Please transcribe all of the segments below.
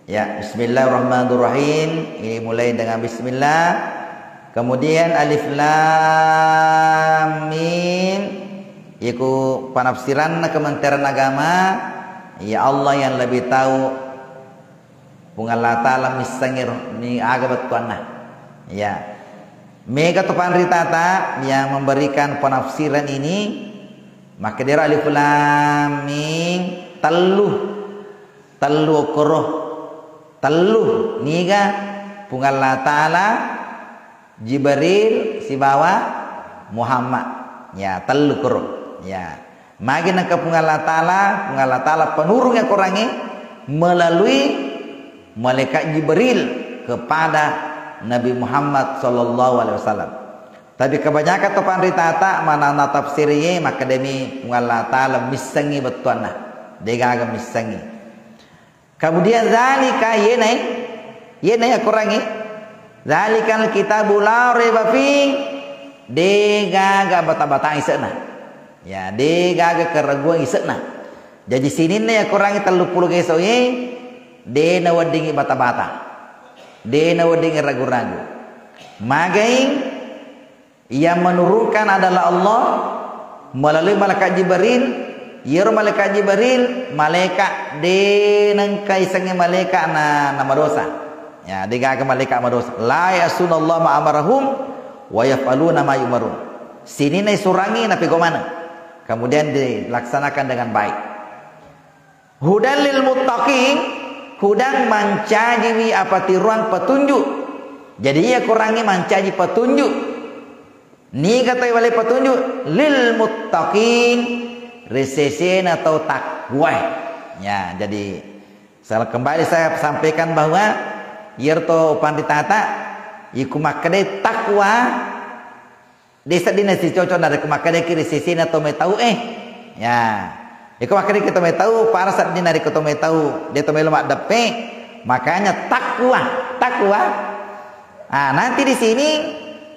Ya, bismillahirrahmanirrahim. Ini mulai dengan bismillah. Kemudian alif lam mim. Iku penafsiran Kementerian Agama. Ya Allah yang lebih tahu. Pungallah ta'ala misangir ni agabat tuanna. Ya. Mega topan ritata yang memberikan penafsiran ini. Maka dia alif lam mim teluh koroh teluh niga pungallah ta'ala Jibril si bawa Muhammad ya teluh koroh ya magi nak pungallah ta'ala penurunnya korangi melalui malaikat Jibril kepada Nabi Muhammad sallallahu alaihi wasallam. Tapi kebanyakan topan ritata mana na tafsirnya maka demi pungallah ta'ala misangi betuanna dega misangi. Kemudian zalika yenai akurangi zalikal kitabul la raiba fi dega bata-bata isena ya dega keraguan isena. Jadi sini ne akurangi 30 geso ye dena wadingi bata-bata dena wadingi ragu-ragu magai yang menurunkan adalah Allah melalui malaikat Jibril. Ya malaikat Jibril malaikat denang kaisangnya malaikat nama dosa. Ya digaga malaikat madosa. La yasunallahu ma amarahum wa yaf'aluna ma yumarun. Sini nai surangi napi mana? Kemudian dilaksanakan dengan baik. Hudan lil muttaqin, hudan mancaji apa tiruan petunjuk. Jadi ia kurangi mancaji petunjuk. Ni kata wali petunjuk lil muttaqin resesen atau takwa. Ya, jadi kembali saya sampaikan bahwa yerto panditata iku makade takwa desa dinasi cocok dari kumakade kiri resesen atau metau ya. Iku makade kita metau para saat di dari kita metau dia to melomak depe makanya takwa. Ah, nanti di sini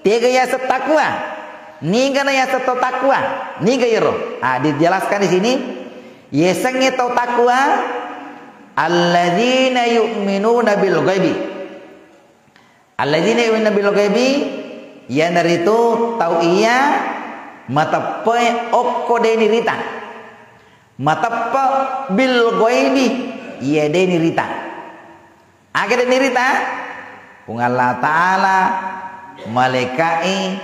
tiga ya setakwa, niga na ya setakwa, niga yero. Ah, dijelaskan di sini, yesang itu takwa, alladzina yu'minuna bil ghaibi. Alladzina yu'minuna bil ghaibi, yang dari itu tahu ia matapai okko deni rita, matapa bil ghaibi, iya deni rita. Agar deni rita, pungallah ta'ala malaikai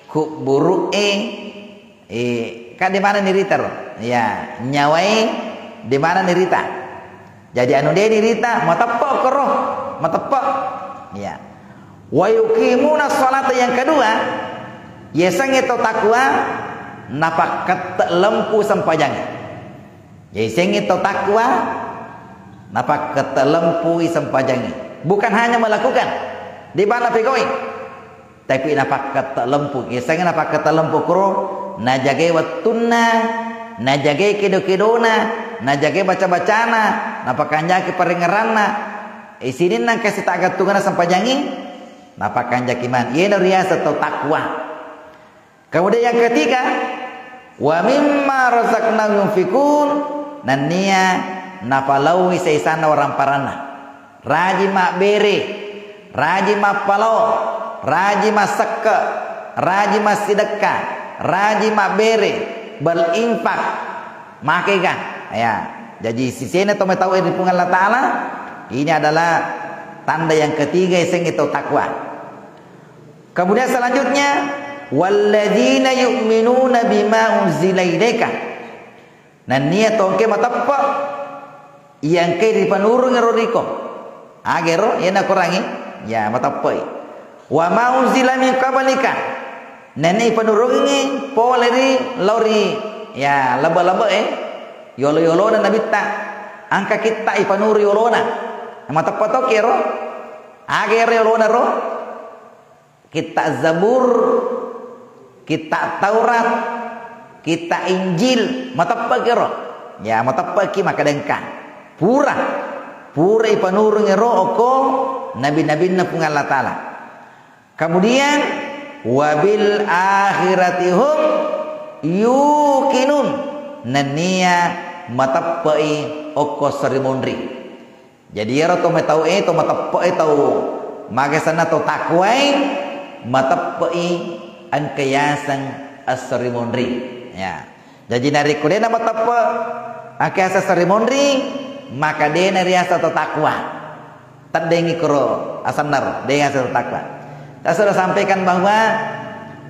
kuburu kan di mana nirita ya nyawai di mana nirita jadi anu dia nirita matapok keroh matapok ya wa yuqimuna sholata yang kedua yesang itu takwa napak ketelempu sempajang yesang itu takwa napak ketelempu sempajang bukan hanya melakukan di mana pegawai tapi napak kata lempu kisahnya napak kata lempu kro najage wattunna najage kido-kidona najage baca-bacana napak kanjaki paringeranna isinin nang kasih tak gatungana sampajangi napak kanjaki man ieu riasa atau takwa. Kemudian yang ketiga wa mimma razaqnahum yunfikun nania napalawi seisana orang parana raji mak bere raji mak palo raji masakka, raji masidakka, raji mabere, berinfak, makega. Ya, jadi sisena to tahu ini pungallah ta'ala. Ini adalah tanda yang ketiga yang itu takwa. Kemudian selanjutnya, walladzina yu'minuna bima unzila ilaika. Nan niat tongke matappa yang ke di panurung rodiko. Agero yana kurangi, ya matappa. Wa ma unzila min qablika nani penurungi poleri lori ya laba-laba yolo-yolo na nabita angka kita ipanuri yolona mata poto kero ager yolona ro kita Zabur kita Taurat kita Injil mata kero ya mata paki maka dengka pura ipanurungi ro oko nabi-nabi na pungallah ta'ala. Kemudian wabil akhiratihum yukinun nania matapai oko serimondri Jadi ya to metau to matape to magasana to takwai matape an kayasan as-serimondri ya. Jadi nari kude nama matape akasa serimondri maka de nari asa to takwa tadengi kro asanar de asa to takwa. Saya sudah sampaikan bahwa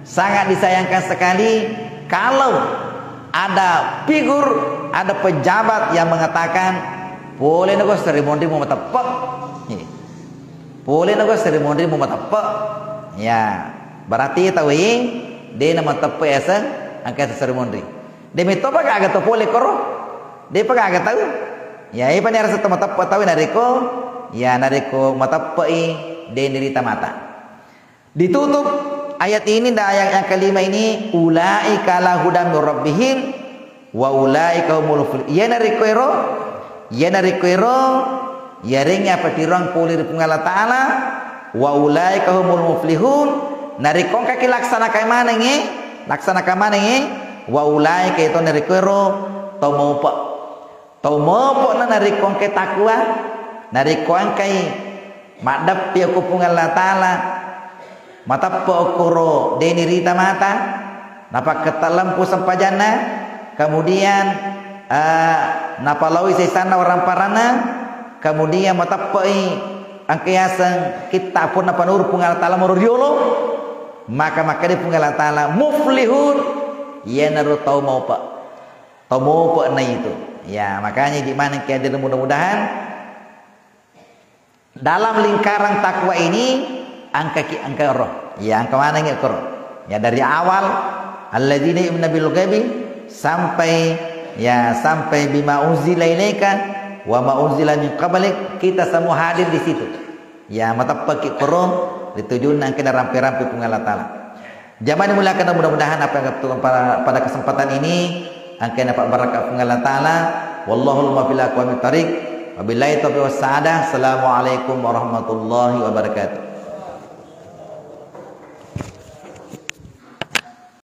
sangat disayangkan sekali kalau ada figur, ada pejabat yang mengatakan boleh nego seremoni mau matapek, boleh nego seremoni mau matapek, ya berarti tahu dia nama tepe asa angkat seremoni. Demi topa agak to boleh koro, dia pakai agak tahu, ya ini pada rasa tomat tepe tahu nariko, ya nariko matapek dia nirita mata. Ditutup ayat ini dan ayat yang kelima ini ulaika la hudam rabbihim wa ulaika humul muflihun. Ya narikoiro ya ringnya petirang pulir pungala taala wa ulaika humul muflihun. Narikong kaki laksana kay mana ngi? Laksana ka mana ngi? Wa ulaika itu narikoiro tomopo na narikong kay takwa narikong kay madap piyo ko pungala taala mata pokoro deni rita mata napa ketalampu sampajana kemudian napa lawi sesana orang parana kemudian mata pei angkiasan kita pun napa nur pungal taala morodiolo maka di pungal taala muflihun ya naru tau mau na itu ya. Makanya di mana kita mudah-mudahan dalam lingkaran takwa ini angka roh ya, angka mana nggak roh ya, dari awal alladzina yu'minuna bil ghaibi sampai bima unzila ilaika wa ma unzila min qablik, kita semua hadir di situ ya. Mata pakai roh ditujuan kena rampi-rampi pengala taala. Zaman dimulakan mudah-mudahan apa yang pada kesempatan ini angka dapat berkah pengala taala. Wallahu a'lam billahil tariq wabillahi taufiq was sa'adah. Assalamualaikum warahmatullahi wabarakatuh.